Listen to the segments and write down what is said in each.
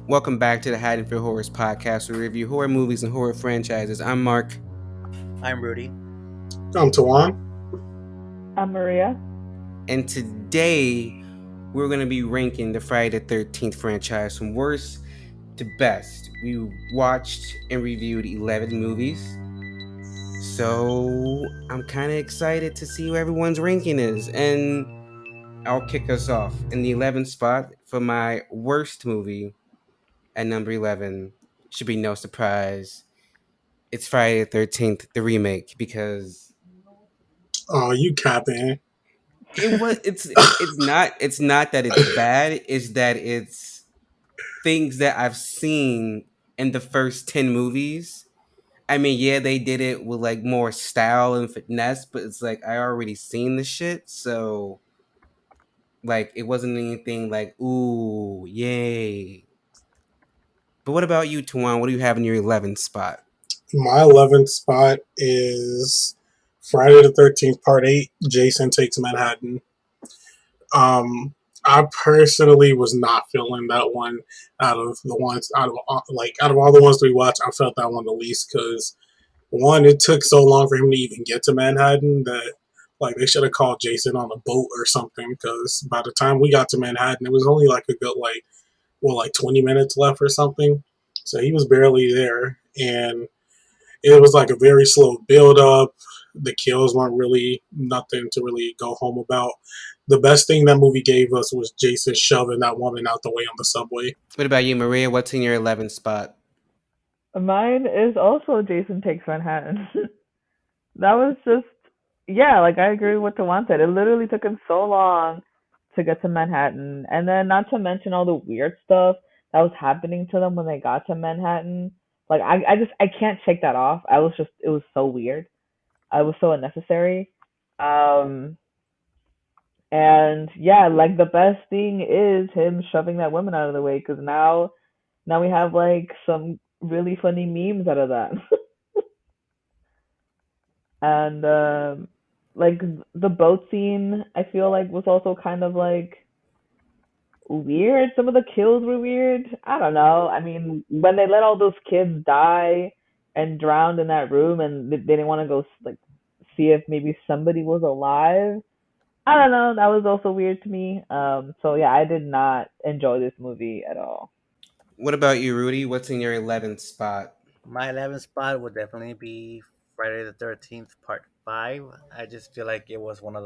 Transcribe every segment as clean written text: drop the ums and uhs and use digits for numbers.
Welcome back to the Haddonfield Horrors podcast, where we review horror movies and horror franchises. I'm Mark, I'm Rudy. I'm Tawan. I'm Maria. and today we're going to be ranking the Friday the 13th franchise from worst to best. We watched and reviewed 11 movies, so I'm kind of excited to see who everyone's ranking is. And I'll kick us off. In the 11th spot for my worst movie at number 11, should be no surprise. It's Friday the 13th, the remake, because Oh, you capping. it's not that it's bad, it's that it's things that I've seen in the first 10 movies. I mean, yeah, they did it with like more style and finesse, but it's like I already seen the shit, so like it wasn't anything like ooh, yay. But what about you, Tuan? What do you have in your 11th spot? My 11th spot is Friday the 13th, Part 8, Jason Takes Manhattan. I personally was not feeling that one out of all the ones we watched. I felt that one the least because one, it took so long for him to even get to Manhattan that like they should have called Jason on a boat or something because by the time we got to Manhattan, it was only like a good like 20 minutes left or something. So he was barely there, and it was like a very slow build up. The kills weren't really nothing to really go home about. The best thing that movie gave us was Jason shoving that woman out the way on the subway. What about you, Maria? What's in your 11th spot? Mine is also Jason Takes Manhattan. That was just, yeah, like I agree with what Tawan said. It literally took him so long to get to Manhattan. And then, not to mention all the weird stuff that was happening to them when they got to Manhattan. Like, I can't shake that off. It was so weird. I was so unnecessary. Um, and yeah, like the best thing is him shoving that woman out of the way because now we have like some really funny memes out of that. And like the boat scene, I feel like was also kind of like weird. Some of the kills were weird. I don't know. I mean, when they let all those kids die and drowned in that room, and they didn't want to go like see if maybe somebody was alive. I don't know. That was also weird to me. So yeah, I did not enjoy this movie at all. What about you, Rudy? What's in your 11th spot? My 11th spot would definitely be Friday the 13th, Part 5. I just feel like it was one of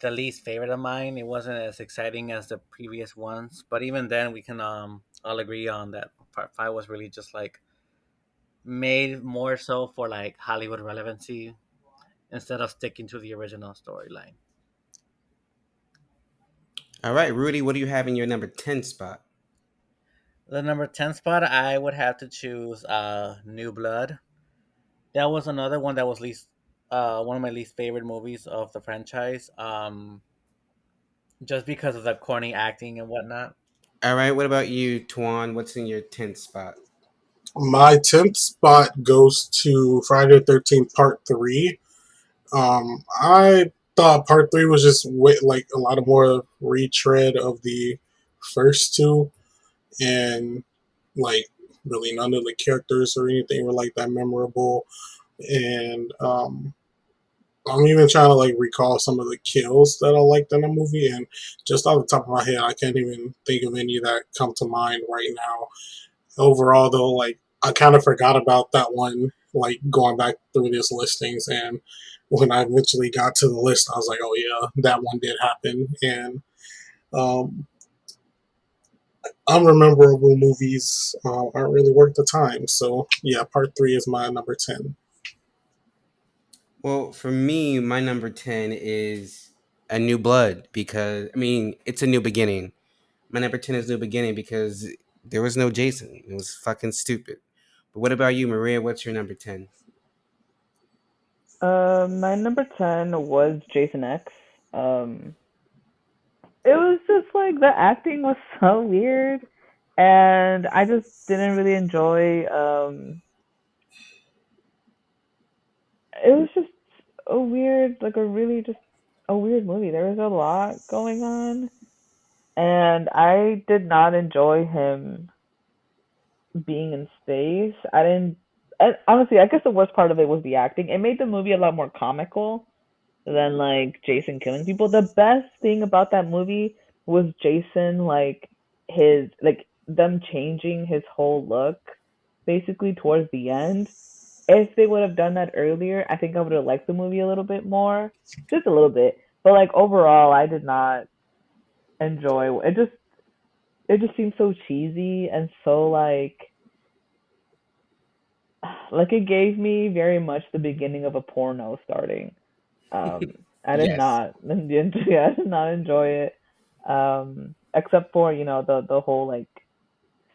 the least favorite of mine. It wasn't as exciting as the previous ones, but even then, we can all agree on that Part 5 was really just like made more so for like Hollywood relevancy instead of sticking to the original storyline. All right, Rudy, what do you have in your number 10 spot? The number 10 spot, I would have to choose New Blood. That was another one that was least one of my least favorite movies of the franchise. Just because of the corny acting and whatnot. All right, what about you, Tuan? What's in your 10th spot? My 10th spot goes to Friday the 13th, Part 3. I thought Part 3 was just like a lot of more retread of the first two, and like really none of the characters or anything were like that memorable. And I'm even trying to like recall some of the kills that I liked in the movie, and just off the top of my head, I can't even think of any that come to mind right now. Overall, though, like I kind of forgot about that one. Like going back through these listings, and when I eventually got to the list, I was like, "Oh yeah, that one did happen." And um, unrememberable movies aren't really worth the time. So yeah, Part 3 is my number 10. Well, for me, my number 10 is A New Blood because, I mean, it's a new beginning. My number 10 is New Beginning because there was no Jason. It was fucking stupid. But what about you, Maria? What's your number 10? My number 10 was Jason X. Um, it was just like the acting was so weird, and I just didn't really enjoy. It was just a weird, like a really just a weird movie. There was a lot going on, and I did not enjoy him. being in space. I didn't. And honestly, I guess the worst part of it was the acting. It made the movie a lot more comical than like Jason killing people. The best thing about that movie was Jason, like his like them changing his whole look basically towards the end. If they would have done that earlier, I think I would have liked the movie a little bit more, just a little bit. But like overall, I did not enjoy it. Just seemed so cheesy and so like it gave me very much the beginning of a porno starting. I did Yes. not, yeah, I did not enjoy it. Except for the whole like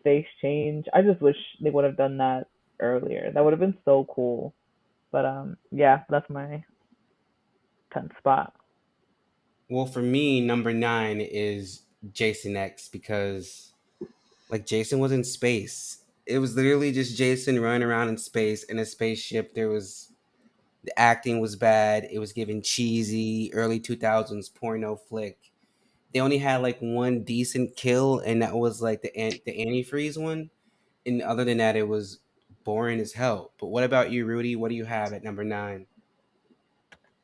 face change. I just wish they would have done that earlier. That would have been so cool. But yeah, that's my 10th spot. Well, for me, number 9 is Jason X because like Jason was in space. It was literally just Jason running around in space in a spaceship. The acting was bad. It was given cheesy early 2000s porno flick. They only had like one decent kill, and that was like the antifreeze one. And other than that, it was boring as hell. But what about you, Rudy? What do you have at number 9?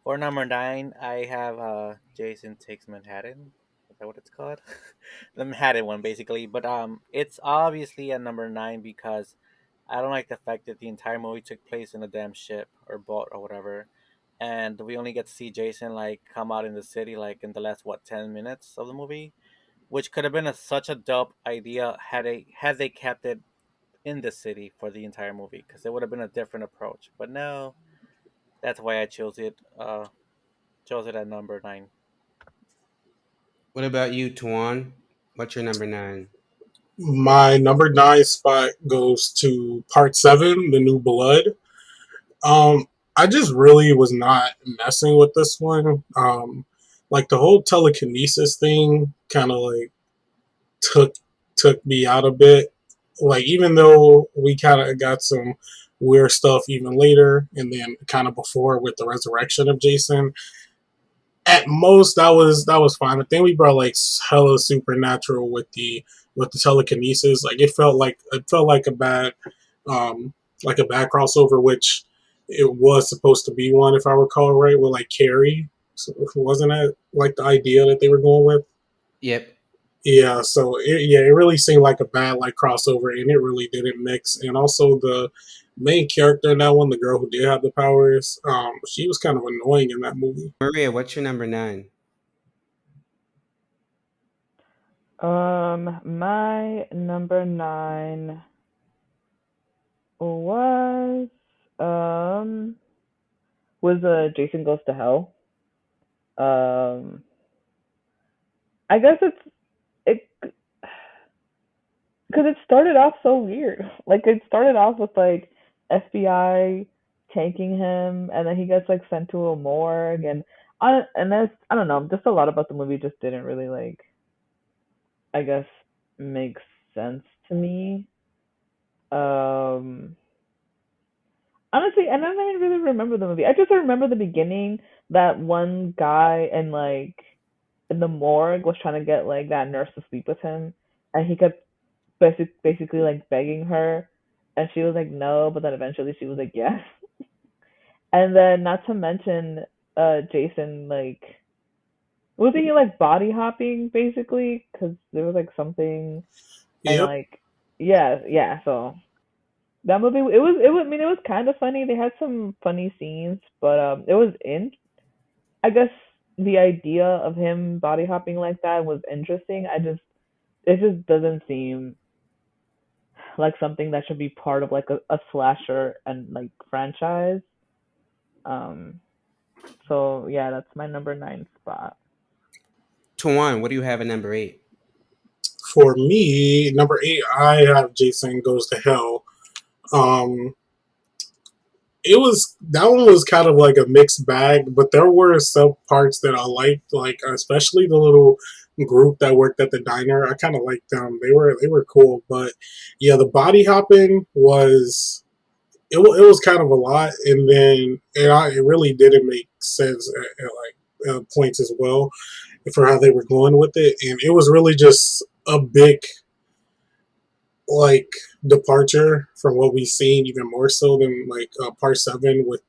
For number nine, I have Jason Takes Manhattan. Is that what it's called? The Manhattan one, basically. But it's obviously at number nine because I don't like the fact that the entire movie took place in a damn ship or boat or whatever, and we only get to see Jason like come out in the city like in the last 10 minutes of the movie, which could have been such a dope idea had they kept it in the city for the entire movie because it would have been a different approach. But no, that's why I chose it at number nine. What about you, Tuan? What's your number 9? My number 9 spot goes to Part 7, The New Blood. I just really was not messing with this one. Like the whole telekinesis thing kind of like took took me out a bit. Like even though we kind of got some weird stuff even later, and then kind of before with the resurrection of Jason, at most that was fine. But then we brought like hella supernatural with the telekinesis. Like it felt um like a bad crossover, which it was supposed to be one if I recall right with like Carrie. So wasn't that like the idea that they were going with? Yep. Yeah, so it really seemed like a bad like crossover, and it really didn't mix. And also the main character in that one, the girl who did have the powers, she was kind of annoying in that movie. Maria, what's your number 9? My number 9 was um Jason Goes to Hell. Um, I guess it because it started off so weird. Like it started off with like FBI tanking him, and then he gets like sent to a morgue, and that's I don't know, just a lot about the movie just didn't really like I guess make sense to me. Um, Honestly, and I don't even really remember the movie. I just remember the beginning that one guy in the morgue was trying to get like that nurse to sleep with him, and he kept basically like begging her, and she was like no, but then eventually she was like yes. And then not to mention, Jason like wasn't he like body hopping basically because there was like something and Yep. like yeah. So that movie it was I mean it was kind of funny. They had some funny scenes, but it was in I guess the idea of him body hopping like that was interesting. It just doesn't seem like something that should be part of like a slasher and like franchise. Um, so yeah, that's my number 9 spot. Tuan, what do you have at number 8? For me, number 8, I have Jason Goes to Hell. Um, it was that one was kind of like a mixed bag, but there were some parts that I liked, like especially the little group that worked at the diner. I kind of liked them. They were cool, but yeah, the body hopping was it was kind of a lot, and then it really didn't make sense at like points as well for how they were going with it, and it was really just a big like departure from what we've seen, even more so than like part seven with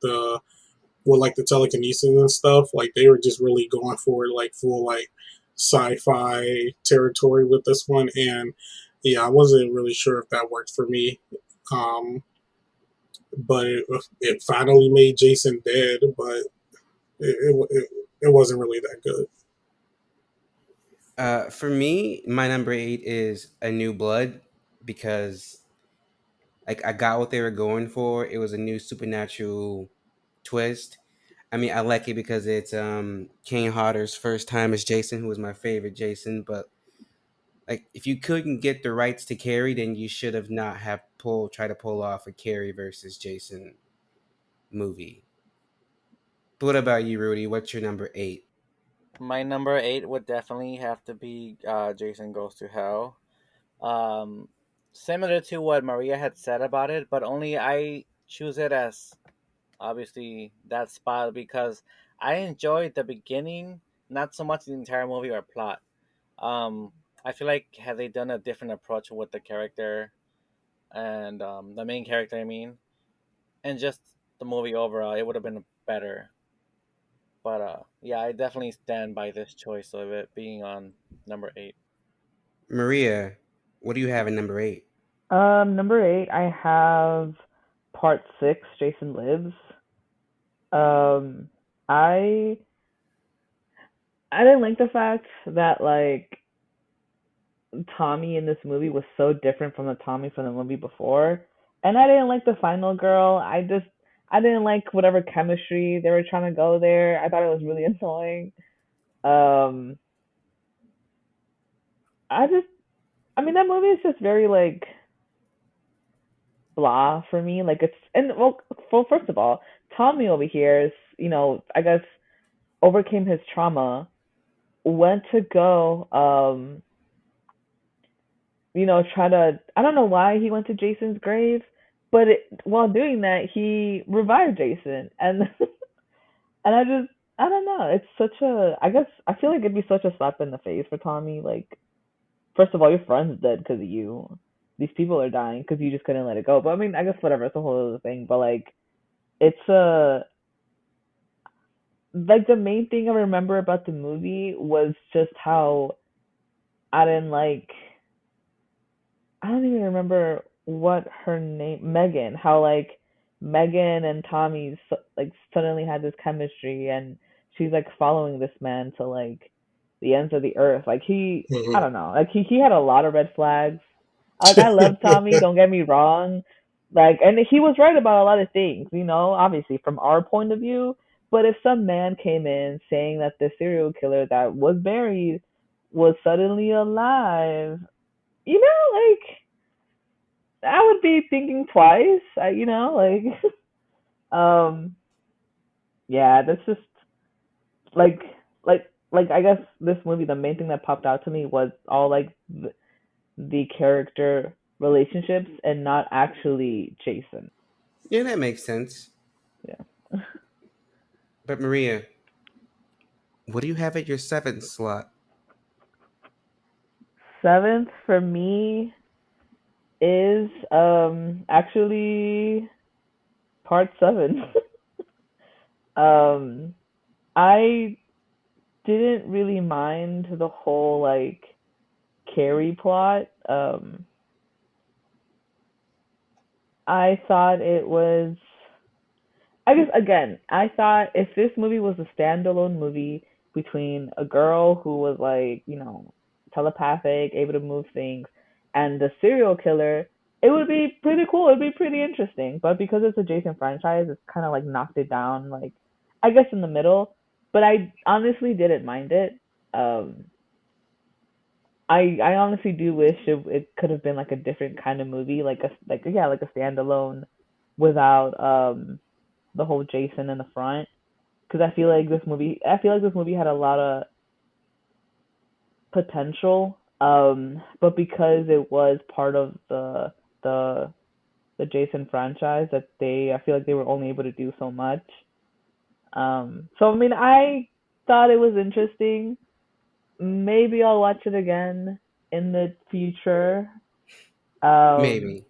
like the telekinesis and stuff. Like they were just really going for like full like sci-fi territory with this one, and yeah, I wasn't really sure if that worked for me. Um, but it finally made Jason dead, but it wasn't really that good. For me, my number 8 is A New Blood because like I got what they were going for. It was a new supernatural twist. I mean, I like it because it's Kane Hodder's first time as Jason, who was my favorite Jason. But like, if you couldn't get the rights to Carrie, then you should have not have try to pull off a Carrie versus Jason movie. But what about you, Rudy? What's your number 8? My number 8 would definitely have to be Jason Goes to Hell. Um, Similar to what Maria had said about it, but only I choose it as obviously that spot because I enjoyed the beginning, not so much the entire movie or plot. Um, I feel like had they done a different approach with the character and the main character, I mean, and just the movie overall, it would have been better. But yeah, I definitely stand by this choice of it being on number 8. Maria, what do you have in number 8? Number 8, I have part 6, Jason Lives. Um, I I didn't like the fact that like Tommy in this movie was so different from the Tommy from the movie before, and I didn't like the final girl. I didn't like whatever chemistry they were trying to go there. I thought it was really annoying. Um, I just I mean that movie is just very like blah for me. Like it's and well first of all, Tommy over here is I guess overcame his trauma, went to go try to I don't know why he went to Jason's grave, but while doing that he revived Jason and and I don't know. It's such a I guess I feel like it'd be such a slap in the face for Tommy. Like first of all, your friend's dead because of you. These people are dying because you just couldn't let it go. But I mean, I guess whatever. It's a whole other thing. But like, it's like the main thing I remember about the movie was just how I didn't like. I don't even remember what her name, Megan. How like Megan and Tommy like suddenly had this chemistry, and she's like following this man to like the ends of the earth. Like I Mhm. don't know. Like he had a lot of red flags. Like I love Tommy. Don't get me wrong. Like, and he was right about a lot of things. Obviously from our point of view. But if some man came in saying that the serial killer that was buried was suddenly alive, like I would be thinking twice. Like, um, yeah, that's just like, I guess this movie, the main thing that popped out to me was all like the character relationships and not actually Jason. Yeah, that makes sense. Yeah. But Maria, what do you have at your 7th slot? Seventh for me is actually part seven. um, I didn't really mind the whole like Carrie plot. I thought it was. I guess again, I thought if this movie was a standalone movie between a girl who was like, telepathic, able to move things, and the serial killer, it would be pretty cool. It'd be pretty interesting. But because it's a Jason franchise, it's kind of like knocked it down, like I guess in the middle. But I honestly didn't mind it. Um, I honestly do wish it could have been like a different kind of movie, like a standalone without the whole Jason in the front. Because I feel like this movie had a lot of potential. But because it was part of the the Jason franchise, that I feel like they were only able to do so much. So I mean, I thought it was interesting. Maybe I'll watch it again in the future. Um, Maybe.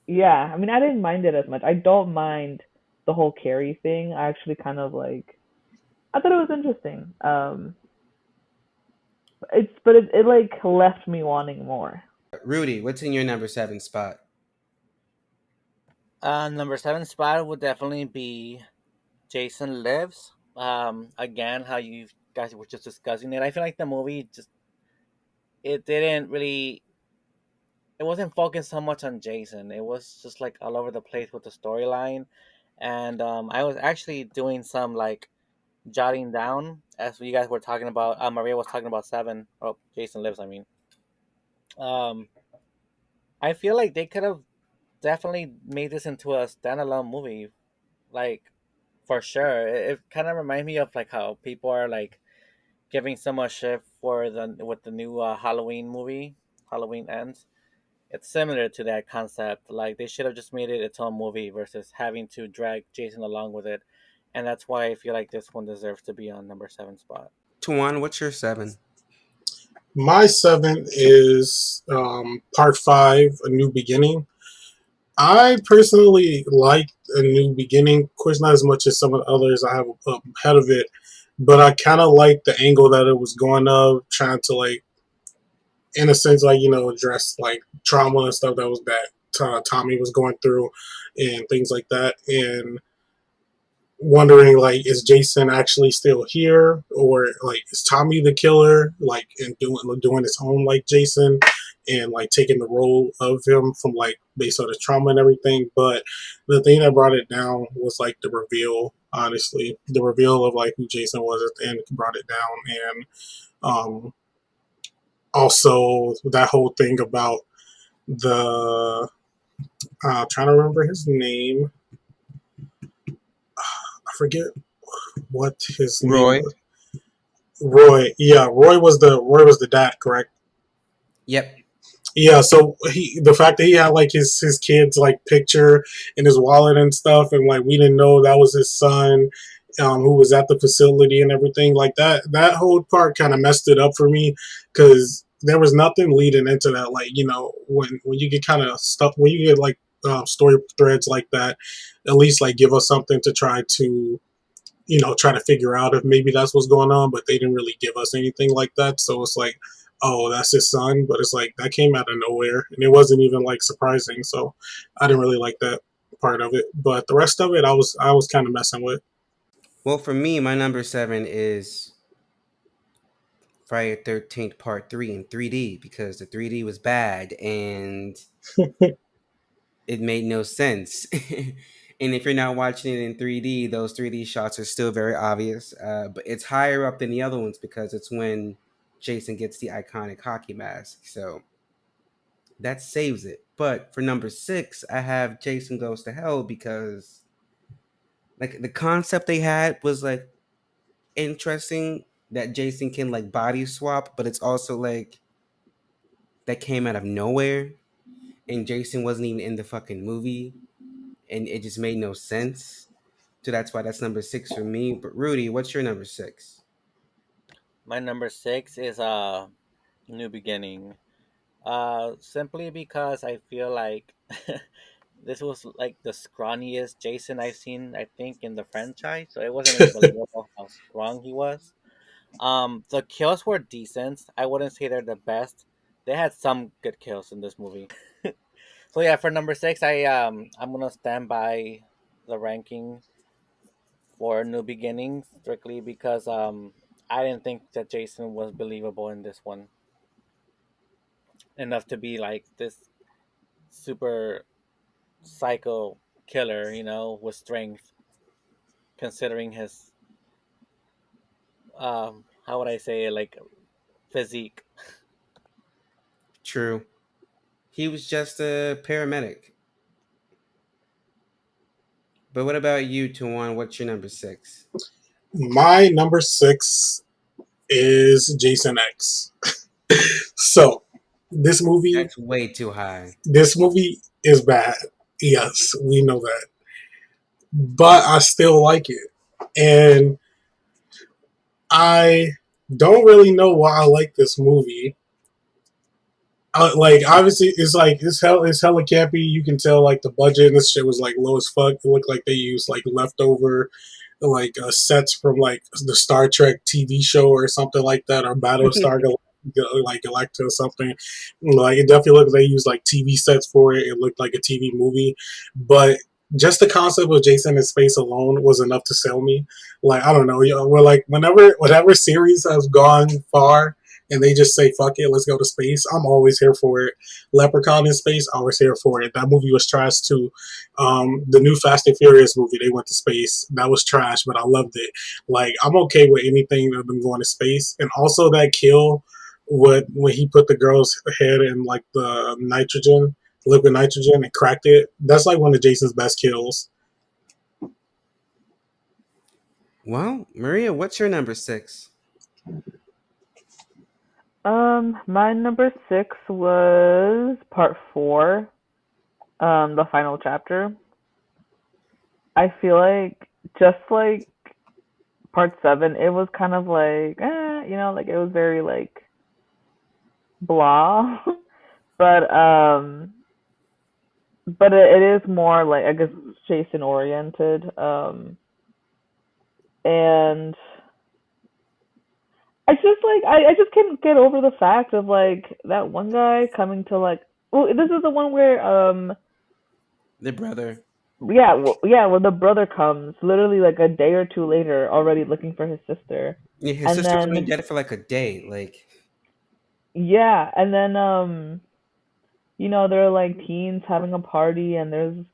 yeah, I mean, I didn't mind it as much. I don't mind the whole Carrie thing. I actually kind of like. I thought it was interesting. It like left me wanting more. Rudy, what's in your number seven spot? Number seven spot would definitely be Jason Lives. Again, how you guys were just discussing it. I feel like the movie just it didn't really it wasn't focused so much on Jason. It was just like all over the place with the storyline. And I was actually doing some like jotting down as you guys were talking about. Maria was talking about Seven. Oh, Jason Lives. I mean, um, I feel like they could have definitely made this into a standalone movie, like for sure. It kind of reminds me of like how people are like giving so much shit for the with the new Halloween movie, Halloween Ends. It's similar to that concept. Like they should have just made it its own movie versus having to drag Jason along with it, and that's why I feel like this one deserves to be on number seven spot. Tuan, what's your seven? My seven is part five, A New Beginning. I personally like A New Beginning. Of course, not as much as some of the others I have ahead of it, but I kind of like the angle that it was going of, trying to like, in a sense, like address like trauma and stuff that Tommy was going through, and things like that, and wondering like, is Jason actually still here, or like is Tommy the killer, like, and doing his own like Jason, and like taking the role of him from like based on the trauma and everything. But the thing that brought it down was like the reveal. Honestly, the reveal of like who Jason was at the end brought it down, and also that whole thing about the trying to remember his name. I forget what his name Roy. was. Roy, yeah, Roy was the dad, correct? Yep. Yeah, so the fact that he had like his kid's like picture in his wallet and stuff, and like we didn't know that was his son, who was at the facility and everything like that. That whole part kind of messed it up for me because there was nothing leading into that. Like when you get kind of stuff when you get like story threads like that, at least like give us something to try to try to figure out if maybe that's what's going on, but they didn't really give us anything like that. So it's like, oh, that's his son, but it's like that came out of nowhere, and it wasn't even like surprising. So I didn't really like that part of it, but the rest of it, I was kind of messing with. Well, for me, my number seven is Friday the 13th Part 3 in 3D because the 3D was bad and it made no sense. And if you're not watching it in 3D, those 3D shots are still very obvious. But it's higher up than the other ones because it's when Jason gets the iconic hockey mask. So that saves it. But for number six, I have Jason Goes to Hell because like the concept they had was like interesting that Jason can like body swap, but it's also like that came out of nowhere and Jason wasn't even in the fucking movie and it just made no sense. So that's why that's number six for me. But Rudy, what's your number six? My number six is New Beginning. Simply because I feel like this was like the scrawniest Jason I've seen, I think, in the franchise. So it wasn't really believable how strong he was. The kills were decent. I wouldn't say they're the best. They had some good kills in this movie. So yeah, for number six, I'm gonna stand by the ranking for New Beginnings strictly because I didn't think that Jason was believable in this one enough to be like this super psycho killer, with strength, considering his how would I say it, like physique. True. He was just a paramedic. But what about you, Tawan? What's your number six? My number six is Jason X. So this movie, That's way too high. this movie is bad. Yes, we know that, but I still like it, and I don't really know why I like this movie. like obviously it's hella campy. You can tell like the budget and this shit was like low as fuck. It looked like they used like leftover like sets from like the Star Trek TV show or something like that, or Battlestar like Galactica or something. Like it definitely looked like they used like TV sets for it. It looked like a TV movie, but just the concept of Jason in space alone was enough to sell me. Like I don't know, you know, we're like whenever series has gone far and they just say fuck it, let's go to space. I'm always here for it. Leprechaun in space, always here for it. That movie was trash too. The new Fast and Furious movie, they went to space. That was trash, but I loved it. Like I'm okay with anything of them going to space, and also that kill, what when he put the girl's head in like the nitrogen, liquid nitrogen, and cracked it. That's like one of Jason's best kills. Well, Maria, what's your number six? My number six was part four, the final chapter. I feel like just like part seven, it was kind of like, like it was very like blah, but it is more like I guess Jason oriented, and I just can't get over the fact of like that one guy coming to like, well, this is the one where The brother. yeah, when the brother comes literally like a day or two later already looking for his sister. Yeah, his And sister's been then dead for like a day. Like, yeah, and then they're like teens having a party and there's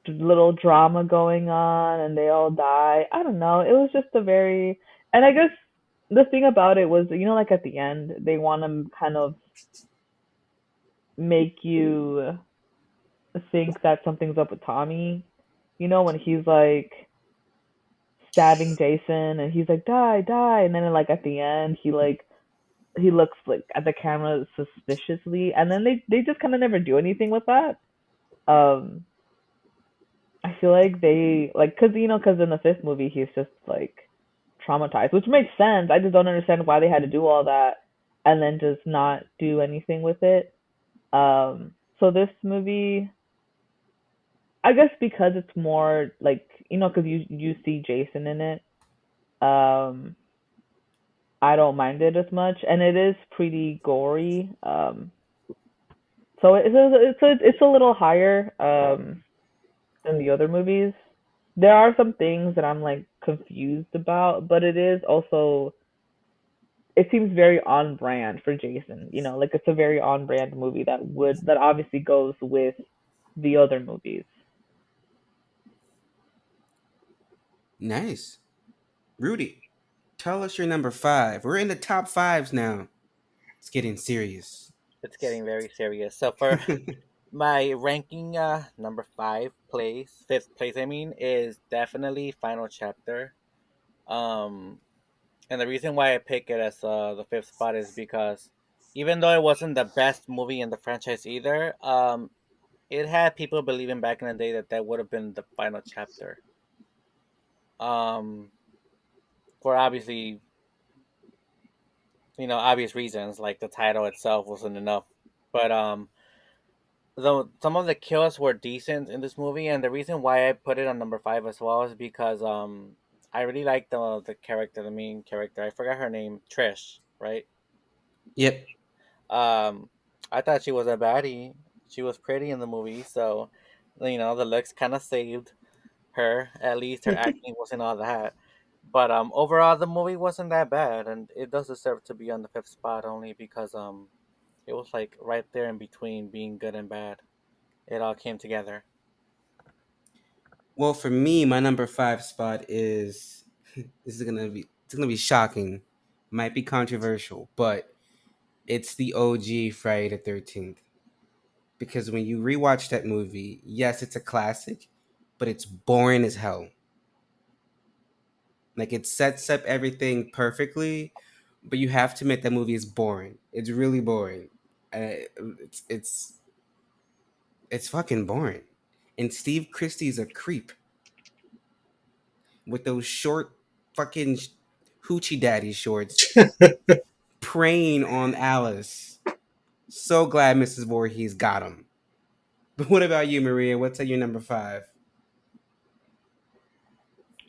little drama going on and they all die. I don't know. It was just a very, and I guess the thing about it was, like at the end, they want to kind of make you think that something's up with Tommy. When he's like stabbing Jason and he's like, die, die. And then like at the end, he looks like at the camera suspiciously. And then they just kind of never do anything with that. Um, I feel like they like because in the fifth movie he's just like traumatized, which makes sense. I just don't understand why they had to do all that and then just not do anything with it. So this movie, I guess because it's more like because you see Jason in it. Um, I don't mind it as much, and it is pretty gory. So it's a little higher than the other movies. There are some things that I'm like confused about, but it is also it seems very on brand for Jason. Like it's a very on brand movie that obviously goes with the other movies. nice. Rudy, tell us your number five. We're in the top fives now. It's getting serious. It's getting very serious. So for my ranking, number fifth place, I mean, is definitely Final Chapter. Um, and the reason why I pick it as the fifth spot is because even though it wasn't the best movie in the franchise either, it had people believing back in the day that that would have been the final chapter. Um, for obviously, obvious reasons, like the title itself wasn't enough. But though some of the kills were decent in this movie, and the reason why I put it on number five as well is because I really like the character, the main character. I forgot her name, Trish, right? Yep. Um, I thought she was a baddie. She was pretty in the movie, so the looks kind of saved her. At least her acting wasn't all that. But overall, the movie wasn't that bad, and it does deserve to be on the fifth spot only because it was like right there in between being good and bad. It all came together. Well, for me, my number five spot is it's gonna be shocking, might be controversial, but it's the OG Friday the 13th. Because when you rewatch that movie, yes, it's a classic, but it's boring as hell. Like it sets up everything perfectly, but you have to admit that movie is boring. It's really boring. It's it's fucking boring. And Steve Christie's a creep with those short fucking hoochie daddy shorts preying on Alice. So glad Mrs. Voorhees got him. But what about you, Maria? What's at your number five?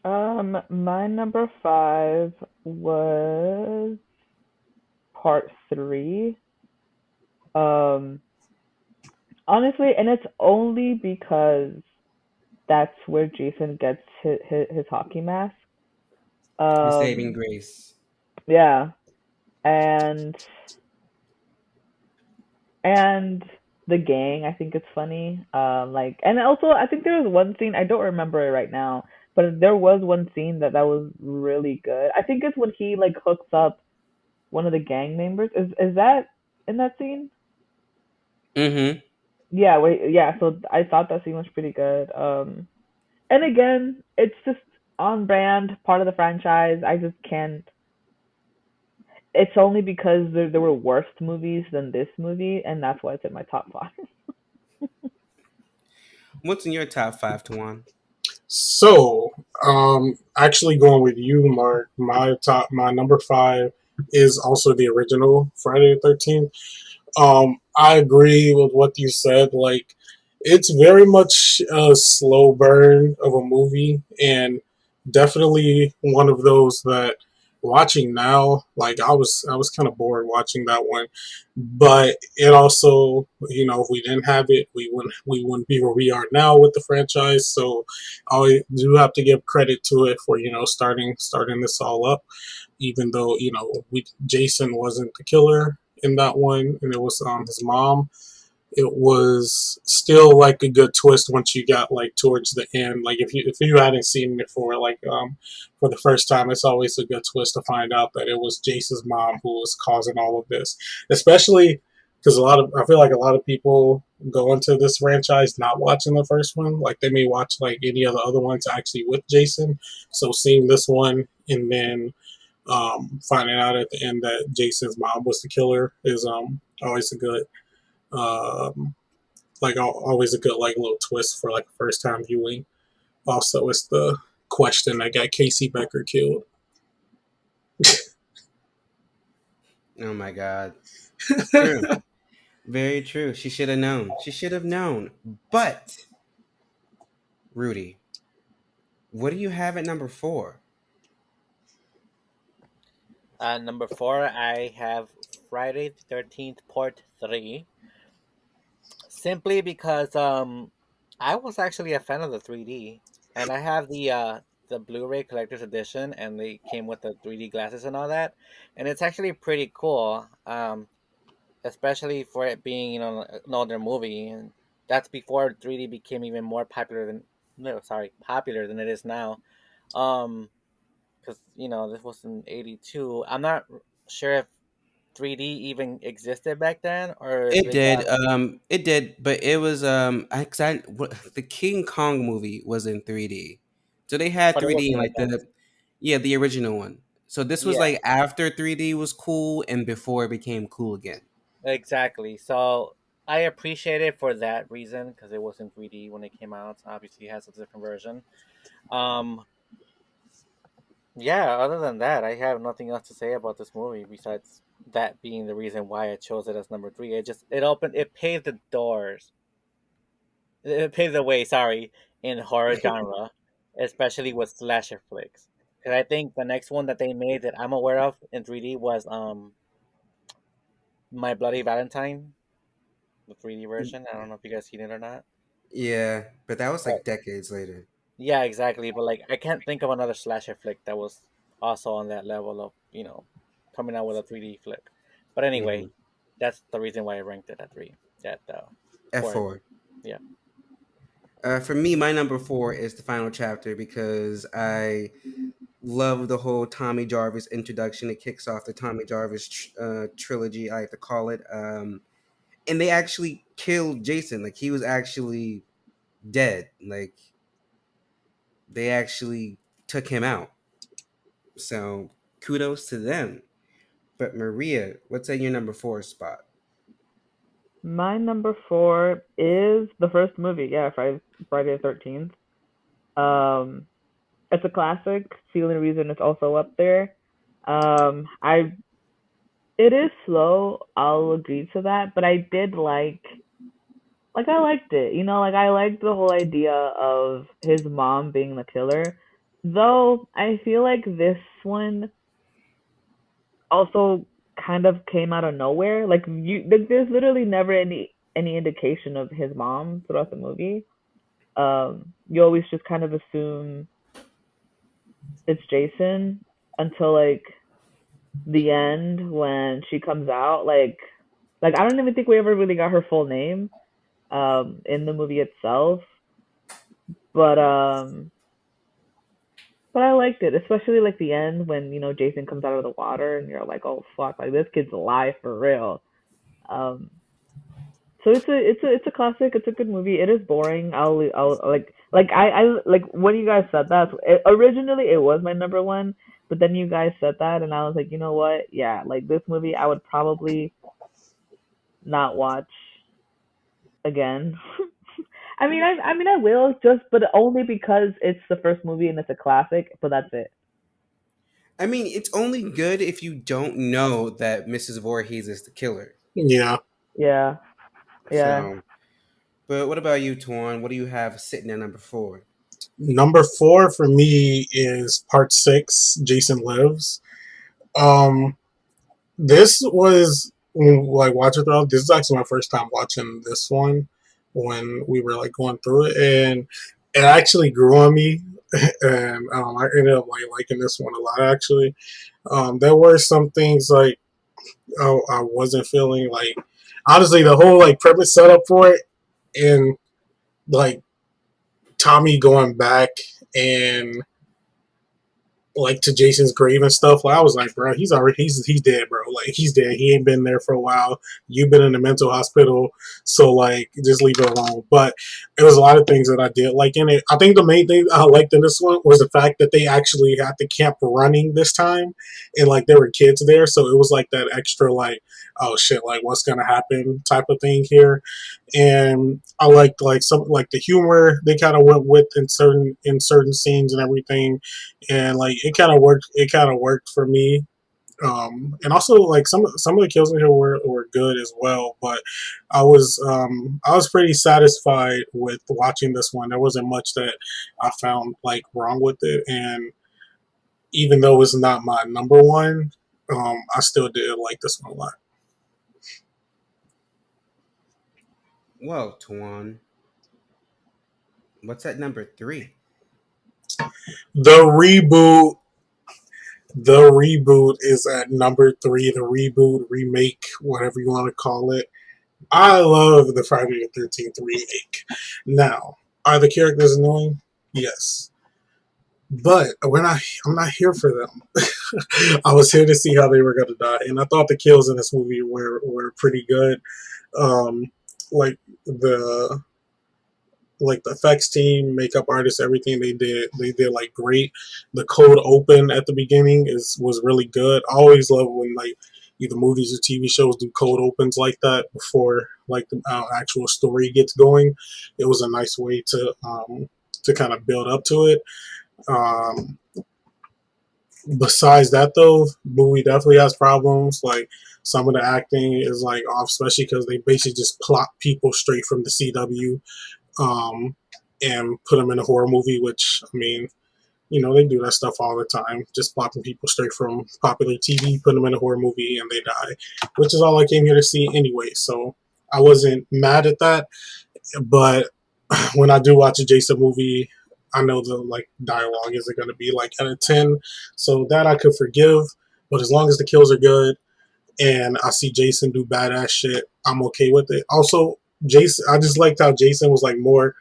My number five was part three. Um, Honestly, and it's only because that's where Jason gets his hockey mask. The Saving Um, Grace. yeah, and and the gang, I think it's funny. Like, and also I think there was one scene, I don't remember it right now, but there was one scene that was really good. I think it's when he like hooks up one of the gang members. Is that in that scene? Mm-hmm. Yeah, wait, yeah. So I thought that scene was pretty good. And again, it's just on brand, part of the franchise. I just can't. It's only because there were worse movies than this movie, and that's why it's in my top five. What's in your top five, Tawan? So, actually going with you, Mark, my number five is also the original Friday the 13th. I agree with what you said. Like, it's very much a slow burn of a movie, and definitely one of those that watching now, like I was kind of bored watching that one, but it also, if we didn't have it, we wouldn't be where we are now with the franchise. So I do have to give credit to it for starting this all up, even though we Jason wasn't the killer in that one, and it was his mom. It was still like a good twist once you got like towards the end. Like if you hadn't seen it for the first time, it's always a good twist to find out that it was Jason's mom who was causing all of this. Especially because I feel like a lot of people go into this franchise not watching the first one. Like they may watch like any of the other ones actually with Jason. So seeing this one and then finding out at the end that Jason's mom was the killer is always a good um, always a good like little twist for like first time viewing. Also, it's the question that got Casey Becker killed. Oh my God. True. Very true. She should have known. She should have known. But, Rudy, what do you have at number four? Number four, I have Friday the 13th Part 3. Simply because I was actually a fan of the 3D, and I have the Blu-ray collector's edition, and they came with the 3D glasses and all that, and it's actually pretty cool. Especially for it being an older movie, and that's before 3D became even more popular than no sorry popular than it is now. Um, because this was in '82. I'm not sure if 3D even existed back then, or if It they did. got It did, but it was the King Kong movie was in 3D, so they had but it 3D in wasn't like advanced. the original one. So this was Yeah, like after 3D was cool and before it became cool again. exactly. So I appreciate it for that reason because it was in 3D when it came out. Obviously, it has a different version. Um, Yeah, other than that, I have nothing else to say about this movie besides that being the reason why I chose it as number three. It paved the doors, it paved the way, sorry, in horror genre, especially with slasher flicks. Because I think the next one that they made that I'm aware of in 3D was My Bloody Valentine, the 3D version. I don't know if you guys seen it or not. Yeah, but that was But like decades later. yeah, exactly. But like, I can't think of another slasher flick that was also on that level of coming out with a 3D flick. But Hmm. anyway, that's the reason why I ranked it at three. At four. F4. Yeah. For me, my number four is the final chapter because I love the whole Tommy Jarvis introduction. It kicks off the Tommy Jarvis trilogy, I like to call it. And they actually killed Jason. Like he was actually dead. Like they actually took him out. So kudos to them. But Maria, what's at your number four spot? My number four is the first movie. Yeah, Friday the 13th. Um, it's a classic. The only reason it's also up there. I it is slow. I'll agree to that, but I did like I liked it. You know, like I liked the whole idea of his mom being the killer. Though I feel like this one also kind of came out of nowhere. Like there's literally never any indication of his mom throughout the movie. You always just kind of assume it's Jason until like the end when she comes out. Like I don't even think we ever really got her full name in the movie itself. But but I liked it, especially like the end when Jason comes out of the water and you're like, oh fuck, like this kid's alive for real. Um, so it's a classic. It's a good movie. It is boring. I'll like I like when you guys said that. Originally, it was my number one, but then you guys said that, and I was like, you know what? Yeah, like this movie, I would probably not watch again. I will just, but only because it's the first movie and it's a classic. But that's it. I mean, it's only good if you don't know that Mrs. Voorhees is the killer. Yeah. Yeah, yeah. So, but what about you, Tuan? What do you have sitting at number 4? Number 4 for me is part 6, Jason Lives. Um, this was like watching throughout. This is actually my first time watching this one when we were like going through it, and it actually grew on me. And I ended up like liking this one a lot. Actually, there were some things like I wasn't feeling like honestly the whole like premise setup for it, and like Tommy going back and like to Jason's grave and stuff. Like I was like, bro, he's dead, bro. Like he's dead. He ain't been there for a while. You've been in a mental hospital, so like just leave it alone. But it was a lot of things that I did like in it. I think the main thing I liked in this one was the fact that they actually had the camp running this time, and like there were kids there, so it was like that extra like, oh shit, like what's gonna happen type of thing here. And I liked like some like the humor they kind of went with in certain scenes and everything, and like it kind of worked for me. And also like some of the kills in here were good as well, but I was pretty satisfied with watching this one. There wasn't much that I found like wrong with it, and even though it's not my number one, I still did like this one a lot. Well, Tuan, what's at number 3? The reboot The reboot is at number 3. The reboot, remake, whatever you want to call it. I love the Friday the 13th remake. Now, are the characters annoying? Yes. But I'm not here for them. I was here to see how they were going to die. And I thought the kills in this movie were pretty good. Um, like the the effects team, makeup artists, everything they did like great. The cold open at the beginning was really good. I always love when like either movies or TV shows do cold opens like that before like the actual story gets going. It was a nice way to kind of build up to it. Um, Besides that though, movie definitely has problems. Like some of the acting is like off, especially because they basically just plot people straight from the CW, um, and put them in a horror movie, which, I mean, they do that stuff all the time. Just plopping people straight from popular TV, put them in a horror movie, and they die, which is all I came here to see anyway. So I wasn't mad at that. But when I do watch a Jason movie, I know the like dialogue isn't going to be like at a 10. So that I could forgive. But as long as the kills are good and I see Jason do badass shit, I'm okay with it. Also, Jason, I just liked how Jason was like more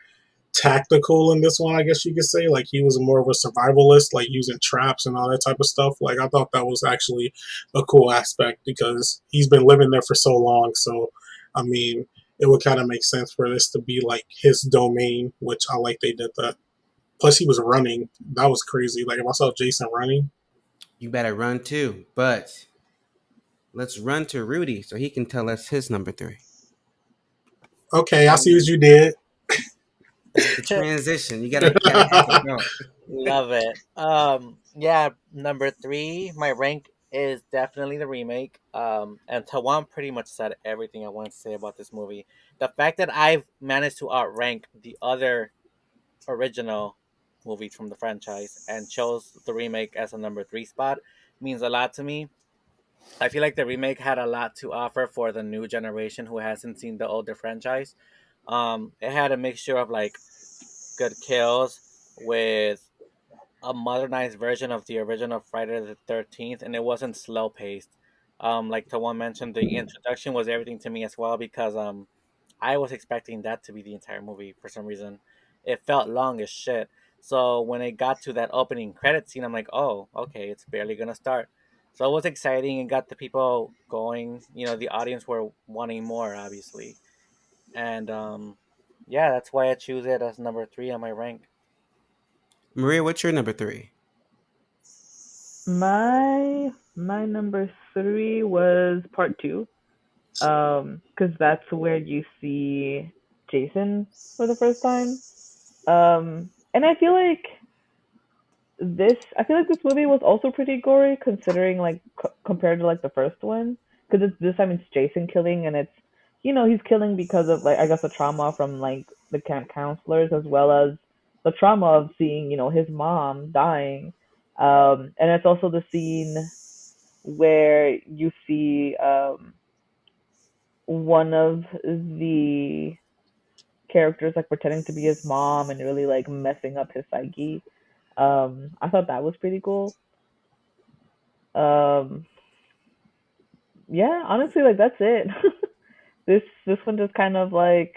tactical in this one, I guess you could say. Like he was more of a survivalist, like using traps and all that type of stuff. Like I thought that was actually a cool aspect because he's been living there for so long. So I mean, it would kind of make sense for this to be like his domain, which I like they did that. Plus he was running. That was crazy. Like if I saw Jason running. You better run too, but let's run to Rudy so he can tell us his number 3. Okay, I see what you did. The transition. You gotta have it go. Love it. Yeah, number 3. My rank is definitely the remake. And Tawan pretty much said everything I wanted to say about this movie. The fact that I've managed to outrank the other original movies from the franchise and chose the remake as a number three spot means a lot to me. I feel like the remake had a lot to offer for the new generation who hasn't seen the older franchise. It had a mixture of like good kills with a modernized version of the original Friday the 13th, and it wasn't slow paced. Like Tawan mentioned, the introduction was everything to me as well because I was expecting that to be the entire movie for some reason. It felt long as shit. So when it got to that opening credit scene, I'm like, oh, okay, it's barely gonna start. So it was exciting and got the people going. You know, the audience were wanting more, obviously, and yeah, that's why I choose it as number three on my rank. Maria, what's your number three? My number three was part two. Because that's where you see Jason for the first time. And I feel like this movie was also pretty gory considering like compared to like the first one. Because it's this time it's Jason killing, and it's he's killing because of like I guess the trauma from like the camp counselors as well as the trauma of seeing his mom dying. And it's also the scene where you see one of the characters like pretending to be his mom and really like messing up his psyche. I thought that was pretty cool. Um, yeah, honestly, like that's it. This one just kind of like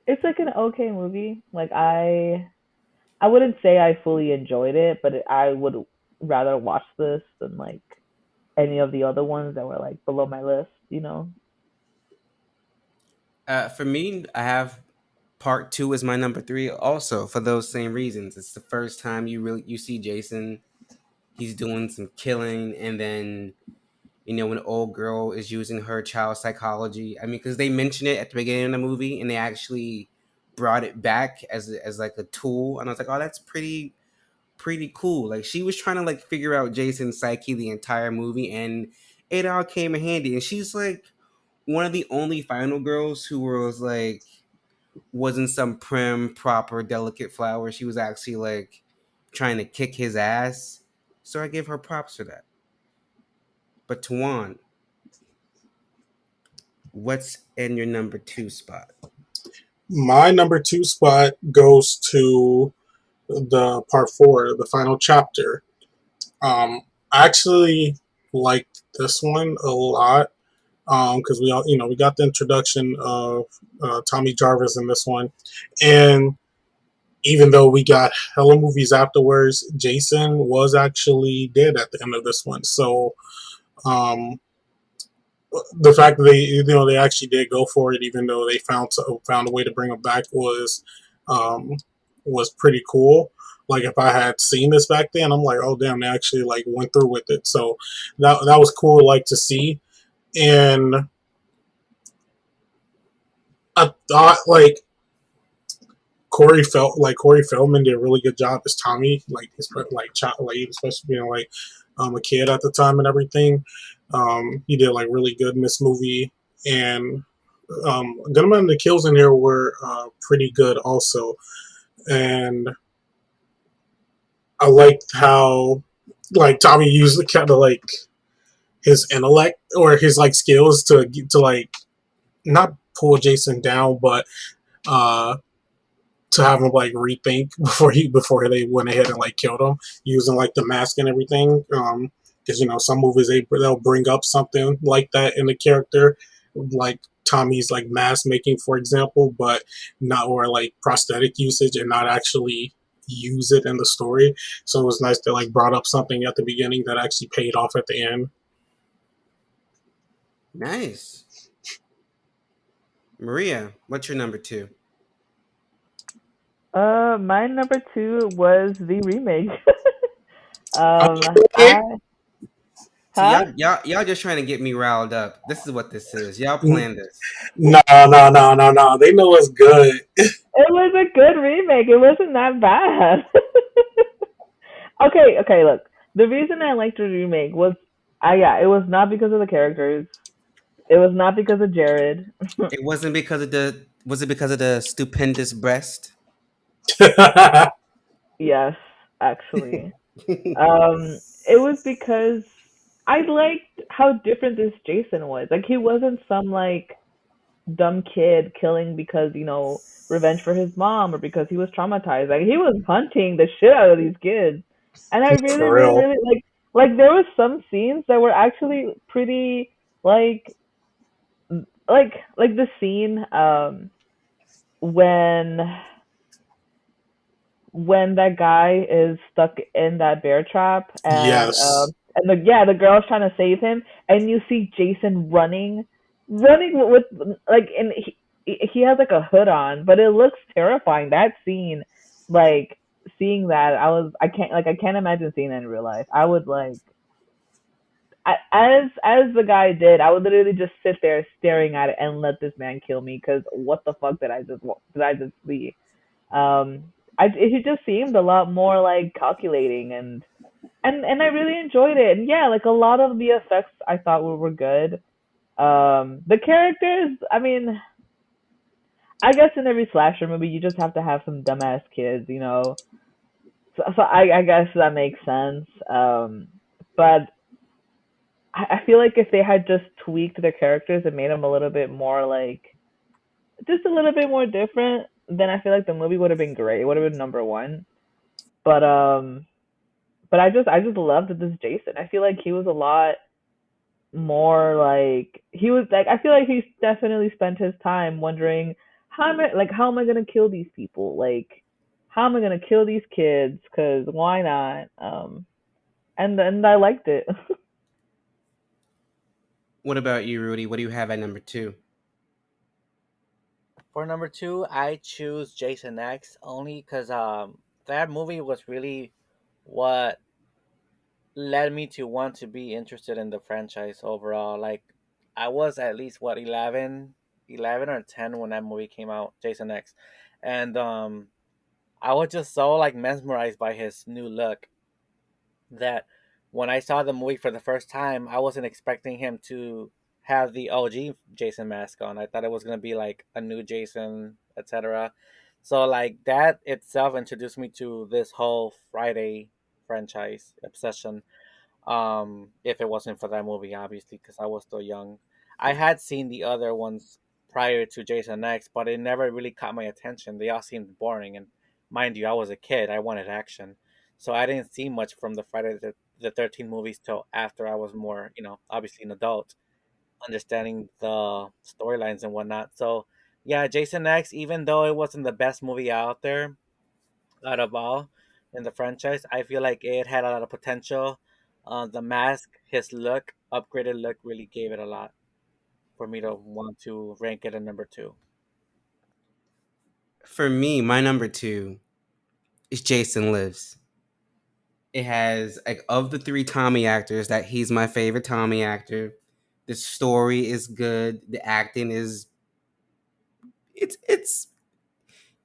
it's like an okay movie. Like I wouldn't say I fully enjoyed it, but I would rather watch this than like any of the other ones that were like below my list. For me, I have part two as my number three. Also, for those same reasons, it's the first time you see Jason. He's doing some killing, and then when old girl is using her child psychology. I mean, because they mention it at the beginning of the movie, and they actually brought it back as like a tool, and I was like, oh, that's pretty cool. Like she was trying to like figure out Jason's psyche the entire movie, and it all came in handy. And she's like one of the only final girls who was like wasn't some prim, proper, delicate flower. She was actually like trying to kick his ass. So I give her props for that. But Tawan, what's in your number two spot? My number two spot goes to the part four, the final chapter. I actually liked this one a lot because we all, we got the introduction of Tommy Jarvis in this one, and even though we got hella movies afterwards, Jason was actually dead at the end of this one. So um, the fact that they actually did go for it, even though they found a way to bring him back, um, was pretty cool. Like if I had seen this back then, I'm like, oh damn, they actually like went through with it. So that was cool, like to see. And I thought like Corey Feldman did a really good job as Tommy, like his like child, like especially being like a kid at the time and everything. He did like really good in this movie, and a good amount of the kills in here were pretty good also. And I liked how like Tommy used kind of like his intellect or his like skills to like not pull Jason down, but uh to have him like rethink before they went ahead and like killed him using like the mask and everything. Because some movies they'll bring up something like that in the character, like Tommy's like mask making, for example, but not or like prosthetic usage and not actually use it in the story. So it was nice to like brought up something at the beginning that actually paid off at the end. Nice. Maria, what's your number two? My number two was the remake. I See, huh? y'all just trying to get me riled up. This is what this is. Y'all planned this. No, no, no, no, no. They know it's good. It was a good remake. It wasn't that bad. Okay, okay. Look, the reason I liked the remake was Yeah, it was not because of the characters. It was not because of Jared. It wasn't because of the. Was it because of the stupendous breast? Yes, actually. It was because I liked how different this Jason was. Like he wasn't some like dumb kid killing because, revenge for his mom or because he was traumatized. Like he was hunting the shit out of these kids. And I really, For really, real. really like there was some scenes that were actually pretty like like the scene when that guy is stuck in that bear trap Yes. and the girl's trying to save him and you see Jason running with like and he has like a hood on but it looks terrifying that scene like seeing that I can't imagine seeing that in real life. I would like as the guy did, I would literally just sit there staring at it and let this man kill me because what the fuck did I just see? Um, it just seemed a lot more like calculating and I really enjoyed it. And yeah, like a lot of the effects I thought were good. The characters, I mean, I guess in every slasher movie you just have to have some dumbass kids, you know. So I guess that makes sense. But I feel like if they had just tweaked their characters and made them a little bit more like just a little bit more different, then I feel like the movie would have been great. It would have been number one. But I just loved this Jason. I feel like he was a lot more like he was like I feel like he definitely spent his time wondering how am I gonna kill these people? Like how am I gonna kill these kids? Cause why not? And I liked it. What about you, Rudy? What do you have at number two? For number two, I choose Jason X only because that movie was really what led me to want to be interested in the franchise overall. Like, I was at least what 11 or 10 when that movie came out, Jason X, and I was just so like mesmerized by his new look that when I saw the movie for the first time, I wasn't expecting him to have the OG Jason mask on. I thought it was gonna be like a new Jason, etc. So like that itself introduced me to this whole Friday franchise obsession. If it wasn't for that movie, obviously, because I was still young. I had seen the other ones prior to Jason X, but it never really caught my attention. They all seemed boring, and mind you, I was a kid. I wanted action, so I didn't see much from the Friday the 13 movies till after I was more, obviously an adult, understanding the storylines and whatnot. So yeah, Jason X, even though it wasn't the best movie out there, out of all in the franchise. I feel like it had a lot of potential. The mask, his look, upgraded look, really gave it a lot for me to want to rank it at number two. For me, my number two is Jason Lives. It has like of the three Tommy actors that he's my favorite Tommy actor. The story is good. The acting is it's it's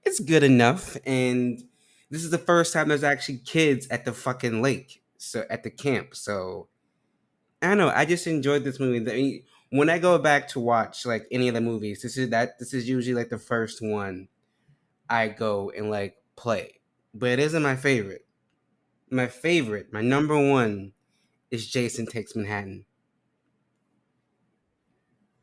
it's good enough. And this is the first time there's actually kids at the fucking lake. So at the camp. So I don't know. I just enjoyed this movie. I mean, when I go back to watch like any of the movies, this is usually like the first one I go and like play. But it isn't my favorite. My favorite, my number one, is Jason Takes Manhattan.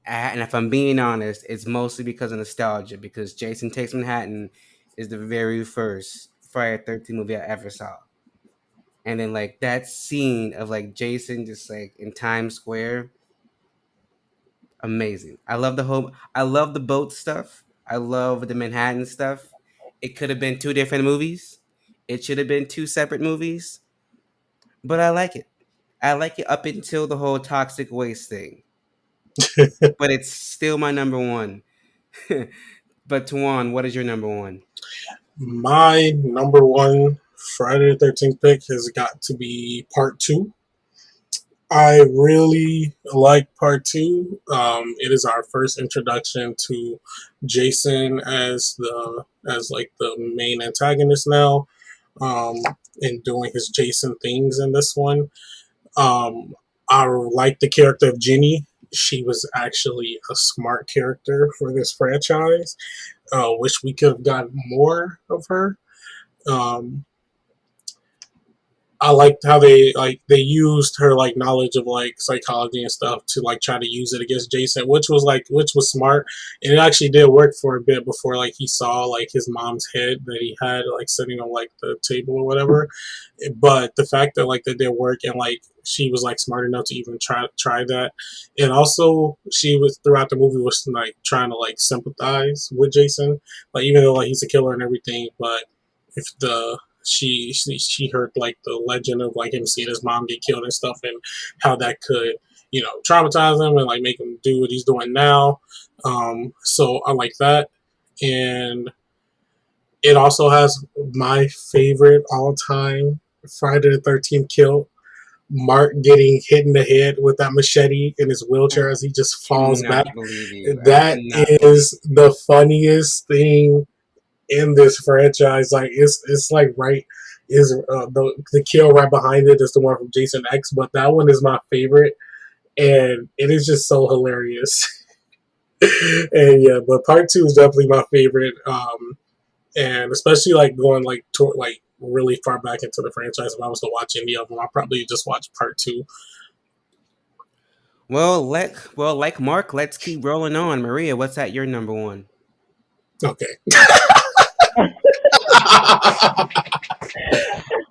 And if I'm being honest, it's mostly because of nostalgia. Because Jason Takes Manhattan is the very first Friday the 13th movie I ever saw. And then like that scene of like Jason just like in Times Square, amazing. I love the boat stuff. I love the Manhattan stuff. It could have been two different movies. It should have been two separate movies, but I like it. I like it up until the whole toxic waste thing. But it's still my number one. But Tuan, what is your number one? My number one Friday the 13th pick has got to be part two. I really like part two. It is our first introduction to Jason as like the main antagonist now, and doing his Jason things in this one. Um, I like the character of Ginny. She was actually a smart character for this franchise. Wish we could have gotten more of her. Um, I liked how they used her like knowledge of like psychology and stuff to like try to use it against Jason, which was smart, and it actually did work for a bit before like he saw like his mom's head that he had like sitting on like the table or whatever. But the fact that like that did work and like she was like smart enough to even try that, and also she was throughout the movie was like trying to like sympathize with Jason, like even though like he's a killer and everything, but if the she heard like the legend of like him seeing his mom get killed and stuff and how that could traumatize him and like make him do what he's doing now. So I like that, and it also has my favorite all time Friday the 13th kill. Mark getting hit in the head with that machete in his wheelchair as he just falls back. Cannot believe you. I That cannot believe is the funniest thing in this franchise. Like it's like right is the kill right behind it is the one from Jason X, but that one is my favorite, and it is just so hilarious. And yeah, but part two is definitely my favorite, and especially like going like to like really far back into the franchise. If I was to watch any of them, I'll probably just watch part two. like Mark, let's keep rolling on. Maria, what's at your number one? Okay.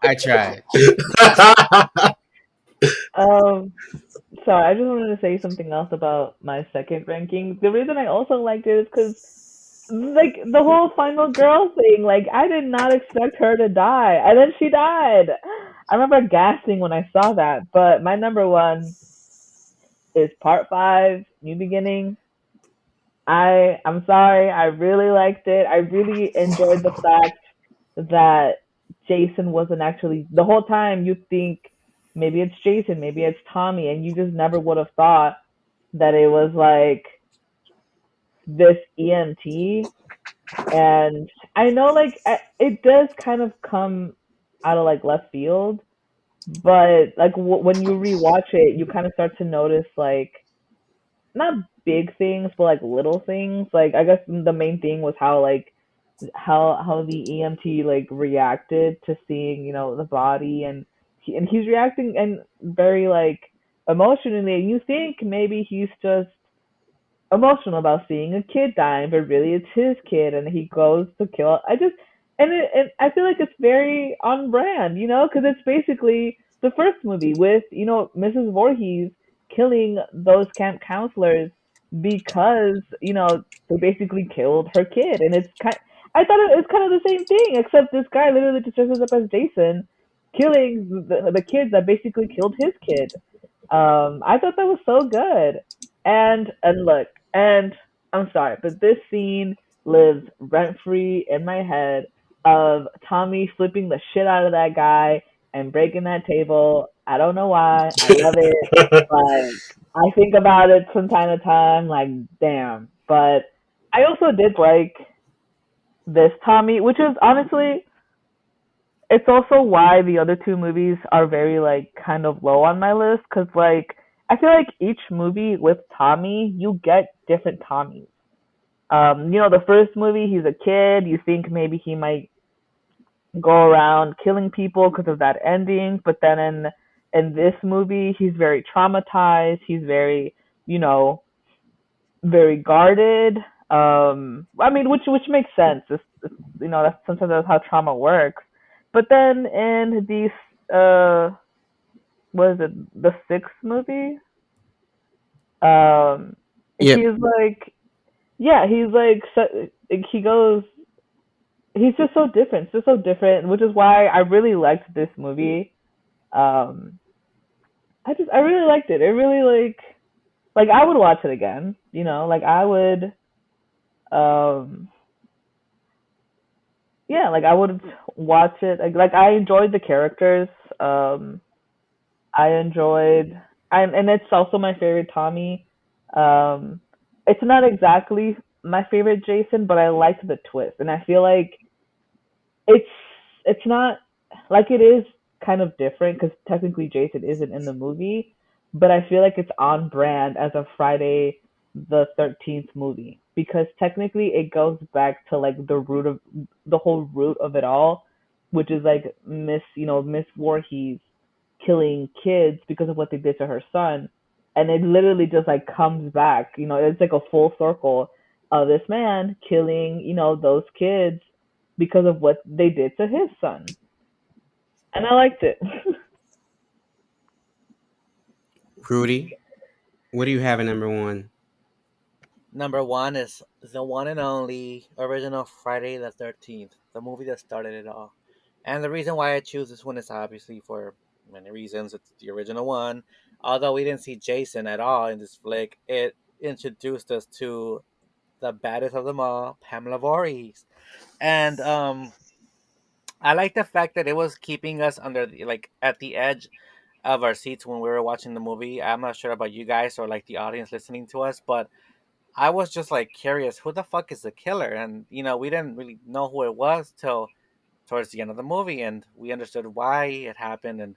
I tried. Um, sorry, I just wanted to say something else about my second ranking. The reason I also liked it is because, like, the whole final girl thing, like, I did not expect her to die, and then she died. I remember gasping when I saw that, but my number one is part five, New Beginning. I'm sorry, I really liked it. I really enjoyed the fact that Jason wasn't actually the whole time you think maybe it's Jason, maybe it's Tommy, and you just never would have thought that it was like this EMT. And I know like it does kind of come out of like left field, but like when you rewatch it, you kind of start to notice like not big things, but like little things. Like I guess the main thing was how like how the EMT like reacted to seeing the body, and he's reacting and very like emotionally. And you think maybe he's just emotional about seeing a kid dying, but really it's his kid, and he goes to kill. And I feel like it's very on brand, because it's basically the first movie with Mrs. Voorhees killing those camp counselors because they basically killed her kid, and it's kind. I thought it was kind of the same thing, except this guy literally just dresses up as Jason, killing the kids that basically killed his kid. I thought that was so good. And look, and I'm sorry, but this scene lives rent free in my head of Tommy flipping the shit out of that guy and breaking that table. I don't know why. I love it. Like I think about it from time to time, like damn. But I also did like this Tommy, which is honestly it's also why the other two movies are very like kind of low on my list, because like I feel like each movie with Tommy you get different Tommies. The first movie he's a kid, you think maybe he might go around killing people because of that ending, but then in this movie he's very traumatized, he's very you know very guarded. I mean, which makes sense. That's sometimes that's how trauma works. But then in these, what is it, the sixth movie? Um, Yep. he's like, yeah, he's like, so, he goes, he's just so different, which is why I really liked this movie. Um, I really liked it. It really like I would watch it again. Like I would, um, yeah, like I would watch it. Like I enjoyed the characters. Um, I enjoyed, and it's also my favorite Tommy. Um, it's not exactly my favorite Jason, but I liked the twist, and I feel like it's it's not like it is kind of different because technically Jason isn't in the movie, but I feel like it's on brand as a Friday the 13th movie because technically it goes back to like the whole root of it all, which is like Miss Voorhees killing kids because of what they did to her son. And it literally just like comes back, it's like a full circle of this man killing, those kids because of what they did to his son. And I liked it. Rudy, what do you have at number one? Number one is the one and only original Friday the 13th, the movie that started it all. And the reason why I choose this one is obviously for many reasons. It's the original one. Although we didn't see Jason at all in this flick, it introduced us to the baddest of them all, Pamela Voorhees. And I like the fact that it was keeping us under like at the edge of our seats when we were watching the movie. I'm not sure about you guys or like the audience listening to us, but I was just like curious, who the fuck is the killer? And we didn't really know who it was till towards the end of the movie, and we understood why it happened. And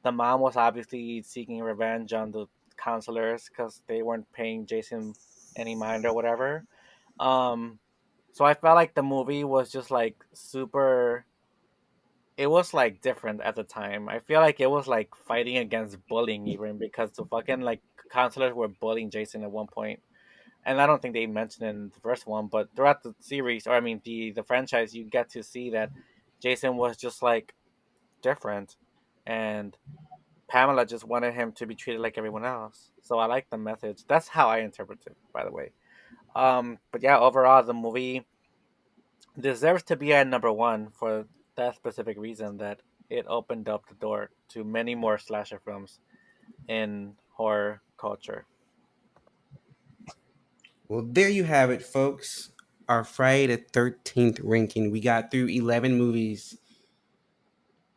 the mom was obviously seeking revenge on the counselors because they weren't paying Jason any mind or whatever. Um, so I felt like the movie was just like super. It was like different at the time. I feel like it was like fighting against bullying even because the fucking like counselors were bullying Jason at one point, and I don't think they mentioned it in the first one, but throughout the series, or I mean the franchise, you get to see that Jason was just like different, and Pamela just wanted him to be treated like everyone else. So I like the message. That's how I interpret it, by the way. But yeah, overall, the movie deserves to be at number one for that specific reason that it opened up the door to many more slasher films in horror culture. Well, there you have it, folks. Our Friday the 13th ranking. We got through 11 movies.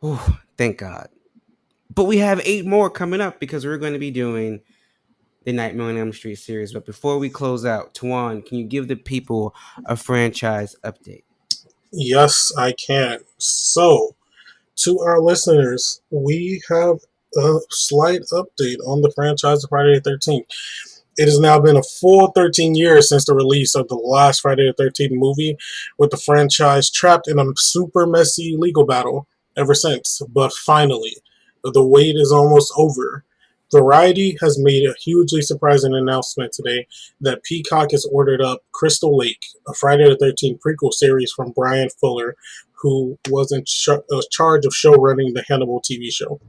Oh, thank God. But we have 8 more coming up because we're going to be doing the Nightmare on Elm Street series. But before we close out, Tawan, can you give the people a franchise update? Yes, I can. So, to our listeners, we have a slight update on the franchise of Friday the 13th. It has now been a full 13 years since the release of the last Friday the 13th movie, with the franchise trapped in a super messy legal battle ever since. But finally, the wait is almost over. Variety has made a hugely surprising announcement today that Peacock has ordered up Crystal Lake, a Friday the 13th prequel series from Brian Fuller, who was in charge of showrunning the Hannibal TV show.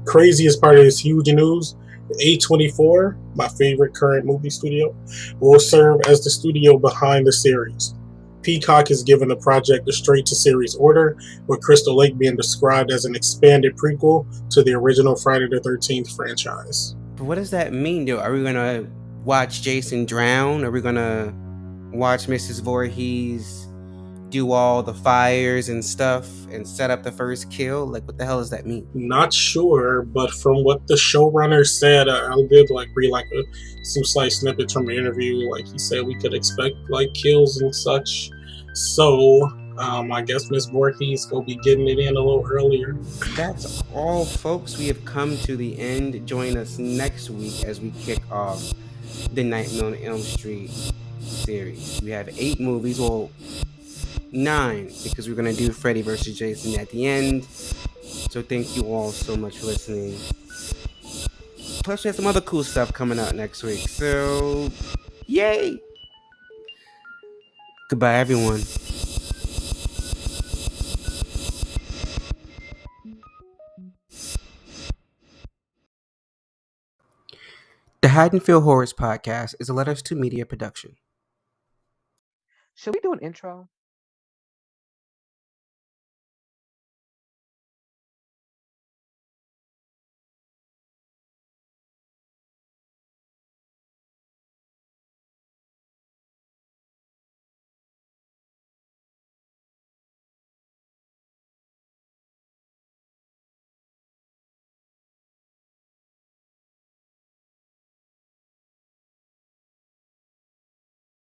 Craziest part of this huge news, A24, my favorite current movie studio, will serve as the studio behind the series. Peacock has given the project a straight-to-series order, with Crystal Lake being described as an expanded prequel to the original Friday the 13th franchise. But what does that mean, though? Are we going to watch Jason drown? Are we going to watch Mrs. Voorhees do all the fires and stuff and set up the first kill? Like, what the hell does that mean? Not sure, but from what the showrunner said, I'll give read some slight snippets from the interview. Like he said, we could expect like kills and such. So I guess Miss Voorhees will be getting it in a little earlier. That's all, folks. We have come to the end. Join us next week as we kick off the Nightmare on Elm Street series. We have 8 movies, well, 9, because we're going to do Freddy vs. Jason at the end. So thank you all so much for listening. Plus, we have some other cool stuff coming out next week. So, yay! Goodbye, everyone. The Haddonfield Horrors podcast is a Letters to Media production. Should we do an intro?